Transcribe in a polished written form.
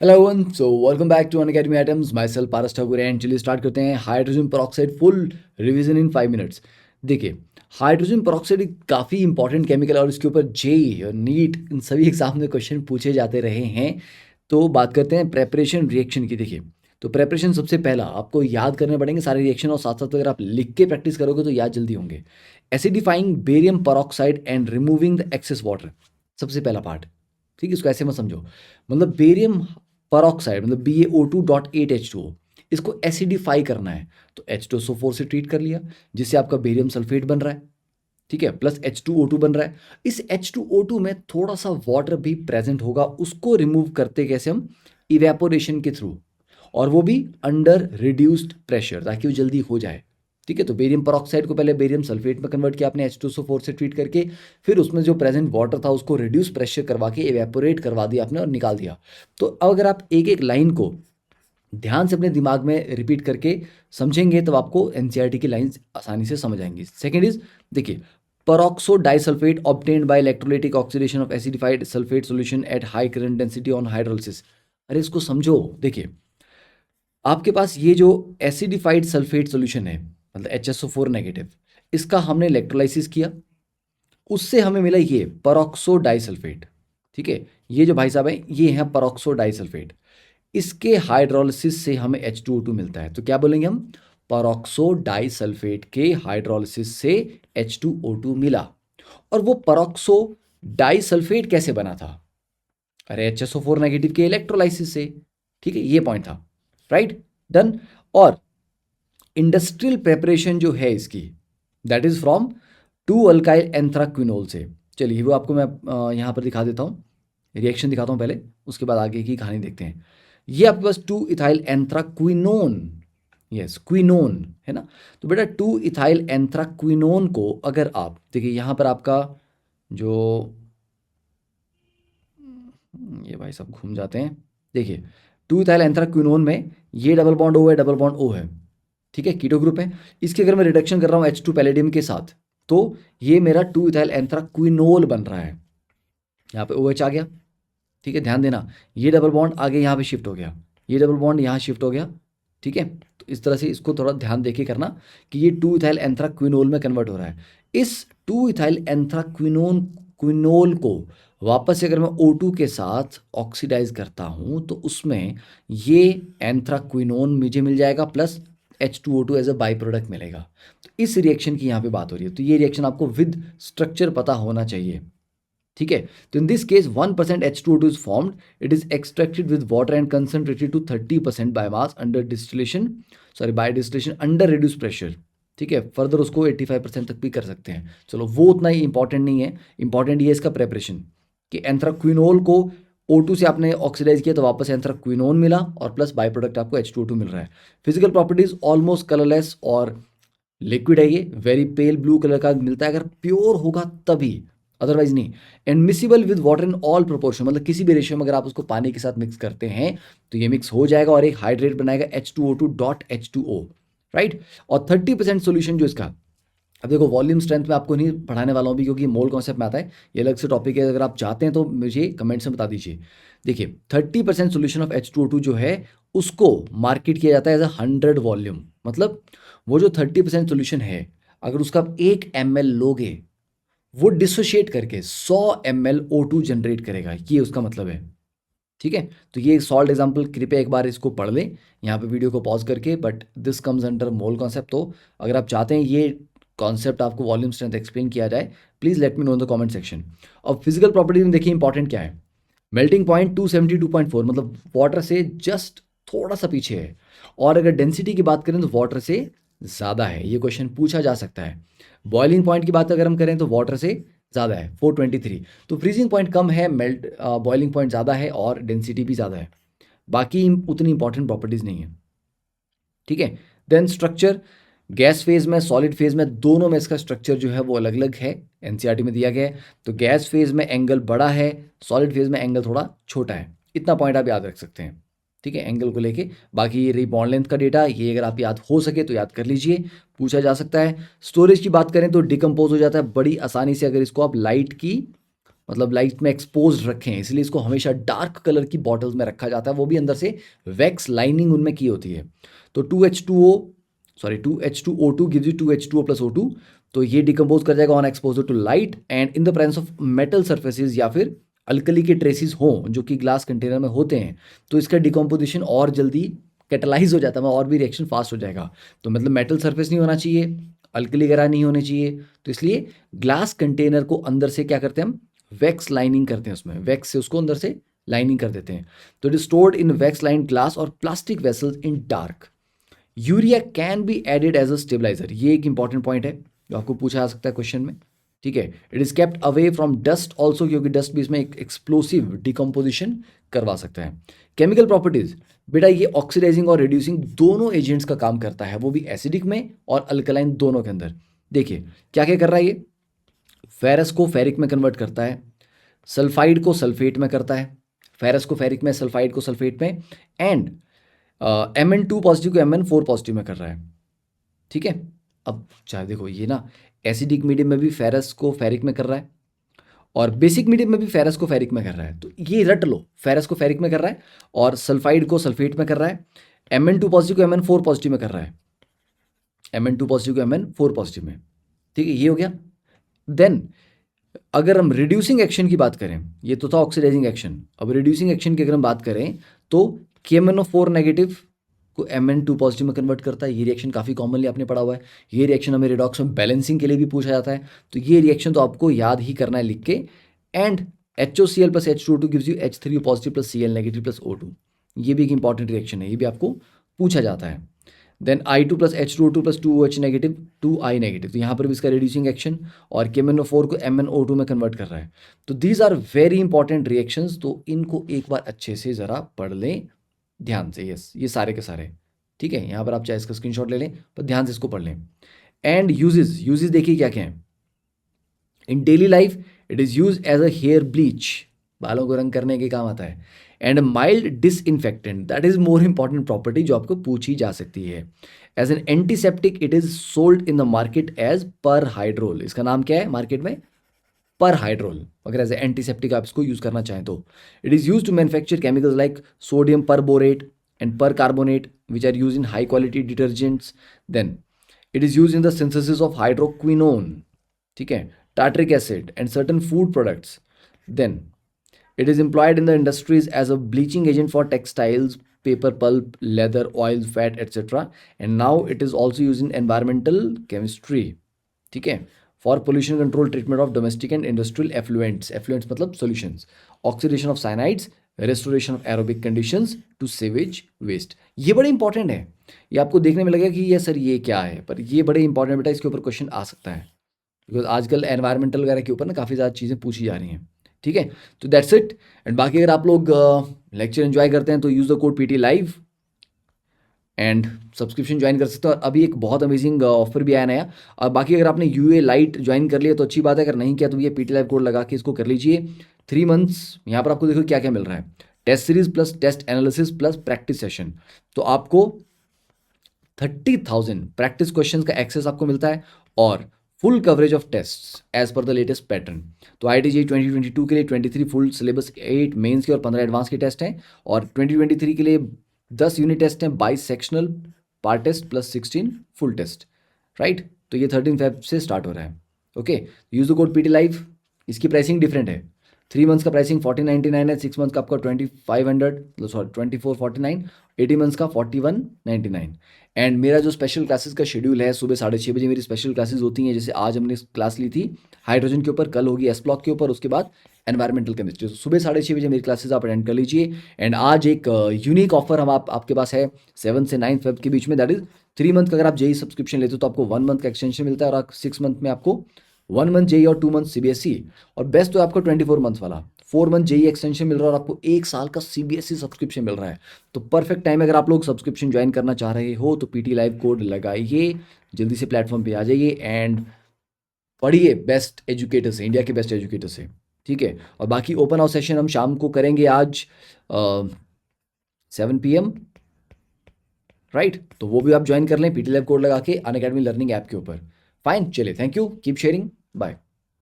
Hello everyone, so welcome back to Unacademy items. Myself Paras Thakur and चलिए start करते हैं hydrogen peroxide full revision in 5 minutes. देखिए, hydrogen peroxide एक काफ़ी important chemical है और इसके ऊपर जेई और नीट इन सभी एग्जाम में क्वेश्चन पूछे जाते रहे हैं। तो बात करते हैं प्रेपरेशन रिएक्शन की। देखिए, तो प्रेपरेशन सबसे पहला आपको याद करने पड़ेंगे सारे रिएक्शन, और साथ साथ अगर आप लिख के प्रैक्टिस करोगे तो याद जल्दी होंगे। Acidifying barium peroxide and removing the excess water, सबसे पहला पार्ट। ठीक है, इसको ऐसे मत समझो। मतलब बेरियम परऑक्साइड मतलब BaO2.8H2O, इसको एसिडिफाई करना है तो H2SO4 से ट्रीट कर लिया, जिससे आपका बेरियम सल्फेट बन रहा है। ठीक है, प्लस H2O2 बन रहा है। इस H2O2 में थोड़ा सा वाटर भी प्रेजेंट होगा, उसको रिमूव करते कैसे हम? इवेपोरेशन के थ्रू, और वो भी अंडर रिड्यूस्ड प्रेशर, ताकि वो जल्दी हो जाए। ठीक है, तो बेरियम परऑक्साइड को पहले बेरियम सल्फेट में कन्वर्ट किया आपने H2SO4 से ट्रीट करके, फिर उसमें जो प्रेजेंट वाटर था उसको रिड्यूस प्रेशर करवा के इवेपोरेट करवा दिया आपने और निकाल दिया। तो अब अगर आप एक एक लाइन को ध्यान से अपने दिमाग में रिपीट करके समझेंगे तब आपको एनसीईआरटी की लाइंस आसानी से समझ आएंगी। सेकंड इज, देखिए, peroxo disulphate obtained by electrolytic oxidation of acidified sulphate solution at high current density on hydrolysis. अरे इसको समझो। देखिए, आपके पास ये जो एसिडिफाइड सल्फेट सॉल्यूशन है, मतलब HSO4 नेगेटिव, इसका हमने इलेक्ट्रोलाइसिस किया, उससे हमें मिला ये परऑक्सो डाइसल्फेट। ठीक है, ये जो भाई साहब है ये है परऑक्सो डाइसल्फेट। इसके हाइड्रोलिसिस से हमें H2O2 मिलता है, तो क्या बोलेंगे हम? परऑक्सो डाइसल्फेट के हाइड्रोलिसिस से H2O2 मिला। और वो परऑक्सो डाइसल्फेट कैसे बना था? अरे HSO4 नेगेटिव के इलेक्ट्रोलाइसिस से। ठीक है, ये पॉइंट था। Right, done. और इंडस्ट्रियल प्रेपरेशन जो है इसकी, दैट इज फ्रॉम 2 अल्काइल एंथ्राक्विनोल से। चलिए वो आपको मैं यहाँ पर दिखा देता हूँ, रिएक्शन दिखाता हूँ पहले, उसके बाद आगे की कहानी देखते हैं। ये आपके पास 2 इथाइल एंथ्राक्विनोन, यस क्विनोन है ना। तो बेटा 2 इथाइल एंथ्राक्विनोन को अगर आप देखिए, यहाँ पर आपका जो ये भाई सब घूम जाते हैं। देखिए, 2 इथाइल एंथ्राक्विनोन में ये डबल बॉन्ड O है, डबल बॉन्ड O है। ठीक है, कीटो ग्रुप है। इसकी अगर मैं रिडक्शन कर रहा हूँ H2 पैलेडियम के साथ, तो ये मेरा 2 इथाइल एंथ्राक्विनोल बन रहा है। यहाँ पे OH आ गया। ठीक है, ध्यान देना, ये डबल बॉन्ड आगे यहाँ पे शिफ्ट हो गया, ये डबल बॉन्ड यहाँ शिफ्ट हो गया। ठीक है, तो इस तरह से इसको थोड़ा ध्यान देके करना कि ये 2 इथाइल एंथ्राक्विनोल में कन्वर्ट हो रहा है। इस 2 इथाइल एंथ्राक्विनोन क्विनोल को वापस से अगर मैं O2 के साथ ऑक्सीडाइज करता हूँ तो उसमें ये एंथ्राक्विनोन मुझे मिल जाएगा, plus H2O2 as a by product मिलेगा। तो इस रिएक्शन की यहाँ पे बात हो रही है, तो ये रिएक्शन आपको विद स्ट्रक्चर पता होना चाहिए। ठीक है, तो in this case 1% H2O2 is formed, it is extracted with water and concentrated to 30% by mass under distillation, sorry by distillation under reduce pressure. ठीक है, फर्दर उसको 85% तक भी कर सकते हैं। चलो वो उतना ही इंपॉर्टेंट नहीं है, इंपॉर्टेंट ये इसका प्रेपरेशन कि एंथ्राक्विनोल को O2 से आपने ऑक्सीडाइज किया तो वापस एंथ्राक्विनोन मिला, और प्लस बाई प्रोडक्ट आपको H2O2 मिल रहा है। फिजिकल प्रॉपर्टीज ऑलमोस्ट कलरलेस और लिक्विड है, ये वेरी पेल ब्लू कलर का मिलता है अगर प्योर होगा तभी, अदरवाइज नहीं। And miscible with water in all proportion, मतलब किसी भी रेशियो में अगर आप उसको पानी के साथ मिक्स करते हैं तो ये मिक्स हो जाएगा और एक हाइड्रेट बनाएगा H2O2.H2O। राइट, और 30% सोल्यूशन जो इसका, अब देखो वॉल्यूम स्ट्रेंथ में आपको नहीं पढ़ाने वाला हूँ भी, क्योंकि मोल कॉन्सेप्ट में आता है, ये अलग से टॉपिक है। अगर आप चाहते हैं तो मुझे कमेंट्स में बता दीजिए। देखिए, 30% सोल्यूशन ऑफ H2O2 जो है उसको मार्केट किया जाता है एज अ 100 वॉल्यूम। मतलब वो जो 30% सोल्यूशन है, अगर उसका आप 1 ml लोगे, वो डिसोशिएट करके 100 ml O2 जनरेट करेगा, ये उसका मतलब है। ठीक है, तो ये सॉल्ट एग्जाम्पल कृपया एक बार इसको पढ़ लें यहाँ पे वीडियो को पॉज करके, but this comes under mole concept. तो अगर आप चाहते हैं ये कॉन्सेप्ट आपको वॉल्यूम स्ट्रेंथ एक्सप्लेन किया जाए, please let me know in the comment section. और फिजिकल प्रॉपर्टी में देखिए इंपॉर्टेंट क्या है। मेल्टिंग पॉइंट 272.4, मतलब वाटर से जस्ट थोड़ा सा पीछे है। और अगर डेंसिटी की बात करें तो वाटर से ज़्यादा है, ये क्वेश्चन पूछा जा सकता है। बॉइलिंग पॉइंट की बात अगर हम करें तो वाटर से ज़्यादा है 423, तो फ्रीजिंग पॉइंट कम है, मेल्ट बॉइलिंग पॉइंट ज़्यादा है और डेंसिटी भी ज़्यादा है। बाकी उतनी इंपॉर्टेंट प्रॉपर्टीज़ नहीं है। ठीक है, देन स्ट्रक्चर, गैस फेज में सॉलिड फेज में दोनों में इसका स्ट्रक्चर जो है वो अलग अलग है, एनसीईआरटी में दिया गया है। तो गैस फेज में एंगल बड़ा है, सॉलिड फेज में एंगल थोड़ा छोटा है, इतना पॉइंट आप याद रख सकते हैं। ठीक है, एंगल को लेके। बाकी ये रही बॉन्ड लेंथ का डेटा, ये अगर आप याद हो सके तो याद कर लीजिए, पूछा जा सकता है। स्टोरेज की बात करें तो डिकम्पोज हो जाता है बड़ी आसानी से अगर इसको आप लाइट की मतलब लाइट में एक्सपोज रखे हैं, इसलिए इसको हमेशा डार्क कलर की बॉटल्स में रखा जाता है, वो भी अंदर से वैक्स लाइनिंग उनमें की होती है। तो 2H2O gives you 2H2O plus O2, तो ये डिकम्पोज कर जाएगा on exposure to light and in the presence of metal surfaces या फिर अल्कली के ट्रेसिस हों जो कि ग्लास कंटेनर में होते हैं, तो इसका डिकम्पोजिशन और जल्दी कैटलाइज हो जाता है और भी रिएक्शन फास्ट हो जाएगा। तो मतलब मेटल सर्फेस नहीं होना चाहिए, अल्कली वगैरह नहीं होने चाहिए, तो इसलिए ग्लास कंटेनर को अंदर से क्या करते हैं हम, वैक्स लाइनिंग करते हैं, उसमें वैक्स से उसको अंदर से लाइनिंग कर देते हैं। तो it is stored in wax line glass और plastic vessels in dark. Urea can be added as a stabiliser, ये एक इंपॉर्टेंट पॉइंट है जो आपको पूछा जा सकता है क्वेश्चन में, ठीक है। It is kept away from dust also, क्योंकि डस्ट भी इसमें एक एक्सप्लोसिव डिकम्पोजिशन करवा सकता है। केमिकल प्रॉपर्टीज, बेटा ये ऑक्सीडाइजिंग और रिड्यूसिंग दोनों एजेंट्स का काम करता है, वो भी एसिडिक में और अल्कलाइन दोनों के अंदर। देखिए क्या क्या कर रहा है ये, फेरस को फेरिक में कन्वर्ट करता है, सल्फाइड को सल्फेट में करता है, फेरस को फेरिक में, सल्फाइड को सल्फेट में, एंड Mn2 पॉजिटिव को Mn4 पॉजिटिव में कर रहा है, ठीक है। अब चाहे देखो ये ना एसिडिक मीडियम में भी फेरस को फेरिक में कर रहा है और बेसिक मीडियम में भी फेरस को फेरिक में कर रहा है, तो ये रट लो, फेरस को फेरिक में कर रहा है और सल्फाइड को सल्फेट में कर रहा है, Mn2 पॉजिटिव को Mn4 पॉजिटिव में कर रहा है, Mn2 पॉजिटिव को Mn4 पॉजिटिव में, ठीक है, ये हो गया। देन अगर हम रिड्यूसिंग एक्शन की बात करें, ये तो था ऑक्सीडाइजिंग एक्शन, अब रिड्यूसिंग एक्शन की अगर हम बात करें तो KMnO4 नेगेटिव को Mn2 पॉजिटिव में कन्वर्ट करता है। ये रिएक्शन काफ़ी कॉमनली आपने पढ़ा हुआ है, ये रिएक्शन हमें रिडॉक्स में बैलेंसिंग के लिए भी पूछा जाता है, तो ये रिएक्शन तो आपको याद ही करना है लिख के। And HOCl plus H2O2 gives you H3O positive plus Cl negative plus O2, ये भी एक इंपॉर्टेंट रिएक्शन है, ये भी आपको पूछा जाता है। Then I2 plus H2O2 plus 2OH negative 2I negative, तो यहाँ पर भी इसका रिड्यूसिंग एक्शन और KMnO4 को MnO2 में कन्वर्ट कर रहा है। तो these are very important reactions, तो इनको एक बार अच्छे से ज़रा पढ़ लें ध्यान से, यस ये सारे के सारे, ठीक है। यहाँ पर आप चाहे इसका स्क्रीनशॉट ले लें पर ध्यान से इसको पढ़ लें। एंड यूजेस देखिए क्या क्या है। In daily life it is use as a hair bleach, बालों को रंग करने के काम आता है। And mild disinfectant, that is more important property जो आपको पूछी जा सकती है। As an antiseptic it is sold in the market as perhydrol, इसका नाम क्या है मार्केट में, पर हाइड्रोल। अगर एज ए एंटीसेप्टिक आप इसको यूज करना चाहें तो it is use to manufacture chemicals like sodium perborate and percarbonate which are use in high quality detergents. Then it is use in the synthesis of hydroquinone, ठीक है, tartaric acid and certain food products. Then it is employed in the industries as a bleaching agent for textiles, paper pulp, leather, oil, fat, etc. And now it is also used in environmental chemistry, ठीक है, for pollution control treatment of domestic and industrial effluents, effluents मतलब solutions, oxidation of cyanides, restoration of aerobic conditions to sewage waste। ये बड़े important है, ये आपको देखने में लगेगा कि ये सर ये क्या है, पर ये बड़े इंपॉर्टेंट बेटा, इसके ऊपर क्वेश्चन आ सकता है बिकॉज आजकल एनवायरमेंटल वगैरह के ऊपर ना काफ़ी ज़्यादा चीज़ें पूछी जा रही हैं, ठीक है। तो दैट्स इट। एंड बाकी अगर आप लोग लेक्चर एंजॉय करते हैं तो use the code PT live and subscription join कर सकते हो। और अभी एक बहुत अमेजिंग ऑफर भी आया नया। और बाकी अगर आपने UA लाइट ज्वाइन कर लिया तो अच्छी बात है, अगर नहीं किया तो ये PT लाइव कोड लगा के इसको कर लीजिए। 3 मंथ्स यहाँ पर आपको देखो क्या क्या मिल रहा है, test series plus test analysis plus practice session, तो आपको 30,000 प्रैक्टिस क्वेश्चंस का एक्सेस आपको मिलता है और full coverage of test as per the latest pattern. तो IIT JEE 2022 के लिए 23 फुल सिलेबस, 8 मेंस के और 15 एडवांस के टेस्ट हैं, और 2023 के लिए 10 यूनिट टेस्ट हैं, 22 sectional part test plus 16 full test, right. तो ये 13 Feb से स्टार्ट हो रहा है, okay. Use the code PT live. इसकी प्राइसिंग डिफरेंट है, 3 मंथ्स का प्राइसिंग 1499 है, 6 मंथ्स का आपका 2500 सॉरी 2449, 80 मंथ्स का 4199। एंड मेरा जो स्पेशल क्लासेस का शेड्यूल है, सुबह 6:30 बजे मेरी स्पेशल क्लासेस होती हैं, जैसे आज हमने क्लास ली थी हाइड्रोजन के ऊपर, कल होगी S ब्लॉक के ऊपर, उसके बाद एनवायरमेंटल केमिस्ट्री। तो सुबह 6:30 बजे मेरी क्लासेस आप अटेंड कर लीजिए। एंड आज एक यूनिक ऑफर हम आपके पास है 7 से 9 Feb के बीच में, दैट इज 3 मंथ का अगर आप JEE सब्सक्रिप्शन लेते हो तो आपको 1 मंथ का एक्सटेंशन मिलता है, और 6 मंथ में आपको 1 मंथ JEE और 2 मंथ CBSE, और बेस्ट तो आपको 24 मंथ वाला 4 मंथ JEE एक्सटेंशन मिल रहा है, और आपको 1 साल का CBSE सब्सक्रिप्शन मिल रहा है। तो परफेक्ट टाइम है, अगर आप लोग सब्सक्रिप्शन ज्वाइन करना चाह रहे हो तो PT लाइव कोड लगाइए, जल्दी से प्लेटफॉर्म पे आ जाइए एंड पढ़िए बेस्ट एजुकेटर से, इंडिया के बेस्ट एजुकेटर से, ठीक है। और बाकी ओपन हाउस सेशन हम शाम को करेंगे आज 7 PM, राइट। तो वो भी आप ज्वाइन कर लें PT लाइव कोड लगा के अनअकैडमी लर्निंग ऐप के ऊपर। फाइन, चलिए, thank you, keep sharing, bye.